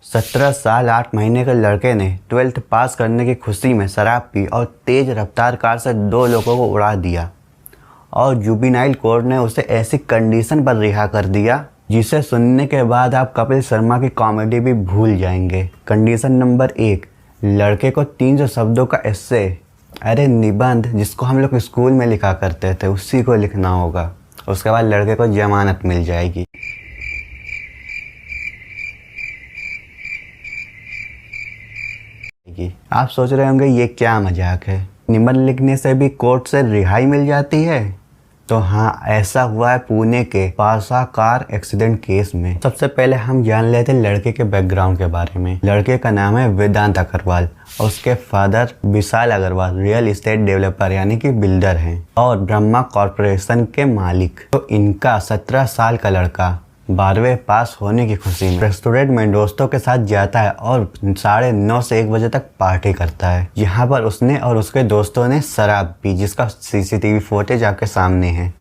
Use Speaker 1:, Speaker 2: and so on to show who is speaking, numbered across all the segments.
Speaker 1: 17 साल 8 महीने के लड़के ने 12th पास करने की खुशी में शराब पी और तेज रफ्तार कार से 2 लोगों को उड़ा दिया और जुवेनाइल कोर्ट ने उसे ऐसी कंडीशन पर रिहा कर दिया जिसे सुनने के बाद आप कपिल शर्मा की कॉमेडी भी भूल जाएंगे। कंडीशन नंबर 1, लड़के को 300 शब्दों का एस्से, अरे निबंध जिसको हम लोग स्कूल में लिखा करते थे, उसी को लिखना होगा। उसके बाद लड़के को जमानत मिल जाएगी। आप सोच रहे होंगे ये क्या मजाक है, निबंध लिखने से भी कोर्ट से रिहाई मिल जाती है? तो हाँ, ऐसा हुआ है पुणे के पासा कार एक्सीडेंट केस में। सबसे पहले हम जान लेते हैं लड़के के बैकग्राउंड के बारे में। लड़के का नाम है वेदांत अग्रवाल और उसके फादर विशाल अग्रवाल रियल एस्टेट डेवलपर यानी कि बिल्डर हैं और ब्रह्मा कॉर्पोरेशन के मालिक। तो इनका 17 साल का लड़का 12वें पास होने की खुशी में रेस्टोरेंट में दोस्तों के साथ जाता है और 9:30 से 1 बजे तक पार्टी करता है। यहाँ पर उसने और उसके दोस्तों ने शराब पी, जिसका सीसीटीवी फुटेज आपके सामने है।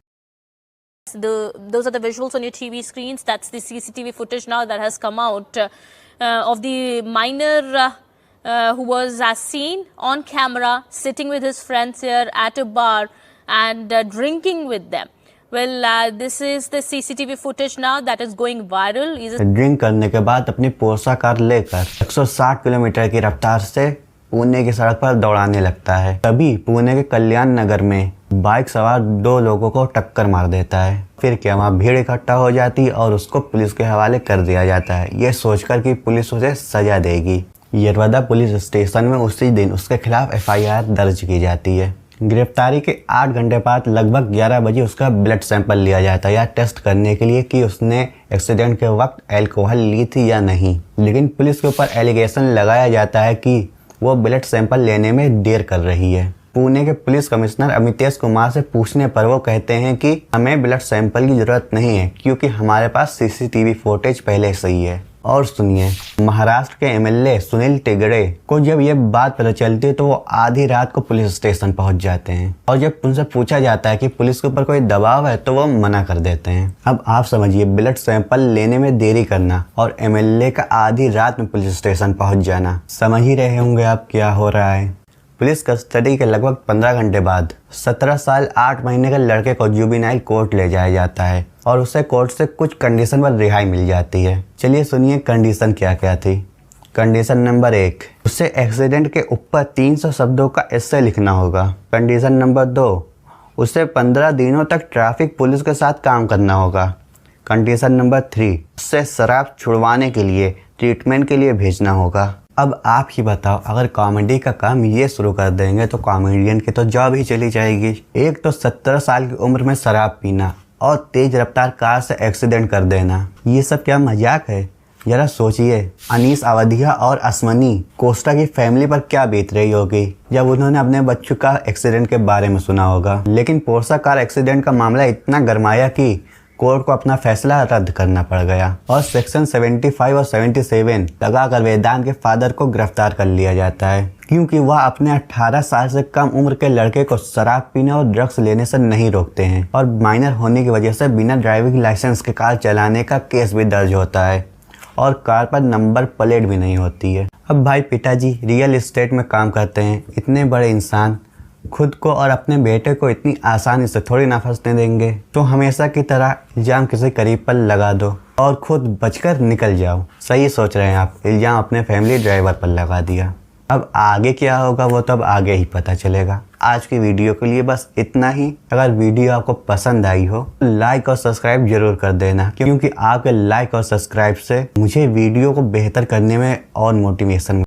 Speaker 2: Those are the visuals on your TV screens. That's the CCTV footage now that has come out of the minor who was as seen on camera sitting with his friends here at a bar and drinking with them. Well, this is the CCTV footage now that is going viral.
Speaker 1: Drink करने के बाद अपनी Portia car लेकर 160 kilometre की रफ्तार से पुणे की सड़क पर दौड़ाने लगता है। तभी पुणे के कल्याण नगर में बाइक सवार 2 लोगों को टक्कर मार देता है। फिर क्या, वहाँ भीड़ इकट्ठा हो जाती है और उसको पुलिस के हवाले कर दिया जाता है, ये सोचकर कि पुलिस उसे सजा देगी। यरवदा पुलिस स्टेशन में उसी दिन उसके खिलाफ FIR दर्ज की जाती है। गिरफ्तारी के 8 घंटे बाद लगभग 11 बजे उसका ब्लड सैंपल लिया जाता है या टेस्ट करने के लिए कि उसने एक्सीडेंट के वक्त अल्कोहल ली थी या नहीं। लेकिन पुलिस के ऊपर एलिगेशन लगाया जाता है कि वो ब्लड सैंपल लेने में देर कर रही है। पुणे के पुलिस कमिश्नर अमितेश कुमार से पूछने पर वो कहते हैं कि हमें ब्लड सैंपल की ज़रूरत नहीं है क्योंकि हमारे पास CCTV फुटेज पहले से ही है। और सुनिए, महाराष्ट्र के MLA सुनील टेगड़े को जब ये बात पता चलती है तो वो आधी रात को पुलिस स्टेशन पहुंच जाते हैं और जब उनसे पूछा जाता है कि पुलिस के ऊपर कोई दबाव है तो वो मना कर देते हैं। अब आप समझिए, ब्लड सैंपल लेने में देरी करना और MLA का आधी रात में पुलिस स्टेशन पहुंच जाना। समझ ही रहे होंगे आप क्या हो रहा है। पुलिस कस्टडी के लगभग 15 घंटे बाद 17 साल 8 महीने के लड़के को जुवेनाइल कोर्ट ले जाया जाता है और उसे कोर्ट से कुछ कंडीशन पर रिहाई मिल जाती है। चलिए सुनिए कंडीशन क्या क्या थी। कंडीशन नंबर 1, उसे एक्सीडेंट के ऊपर 300 शब्दों का एस्से लिखना होगा। कंडीशन नंबर 2, उसे 15 दिनों तक ट्रैफिक पुलिस के साथ काम करना होगा। कंडीशन नंबर 3, उसे शराब छुड़वाने के लिए ट्रीटमेंट के लिए भेजना होगा। अब आप ही बताओ, अगर कॉमेडी का काम ये शुरू कर देंगे तो कॉमेडियन की तो जॉब ही चली जाएगी। एक तो 17 साल की उम्र में शराब पीना और तेज रफ्तार कार से एक्सीडेंट कर देना, ये सब क्या मजाक है? जरा सोचिए, अनीस अवधिया और असमनी कोस्टा की फैमिली पर क्या बीत रही होगी जब उन्होंने अपने बच्चों का एक्सीडेंट के बारे में सुना होगा। लेकिन पोर्शा कार एक्सीडेंट का मामला इतना गरमाया कि कोर्ट को अपना फैसला रद्द करना पड़ गया और सेक्शन 75 और 77 लगाकर वेदांत के फादर को गिरफ्तार कर लिया जाता है क्योंकि वह अपने 18 साल से कम उम्र के लड़के को शराब पीने और ड्रग्स लेने से नहीं रोकते हैं और माइनर होने की वजह से बिना ड्राइविंग लाइसेंस के कार चलाने का केस भी दर्ज होता है और कार पर नंबर प्लेट भी नहीं होती है। अब भाई पिताजी रियल एस्टेट में काम करते हैं, इतने बड़े इंसान खुद को और अपने बेटे को इतनी आसानी से थोड़ी ना फंसने देंगे। तो हमेशा की तरह इल्जाम किसी करीब पर लगा दो और खुद बचकर निकल जाओ। सही सोच रहे हैं आप, इल्जाम अपने फैमिली ड्राइवर पर लगा दिया। अब आगे क्या होगा वो तो अब आगे ही पता चलेगा। आज की वीडियो के लिए बस इतना ही। अगर वीडियो आपको पसंद आई हो तो लाइक और सब्सक्राइब जरूर कर देना क्योंकि आपके लाइक और सब्सक्राइब से मुझे वीडियो को बेहतर करने में और मोटिवेशन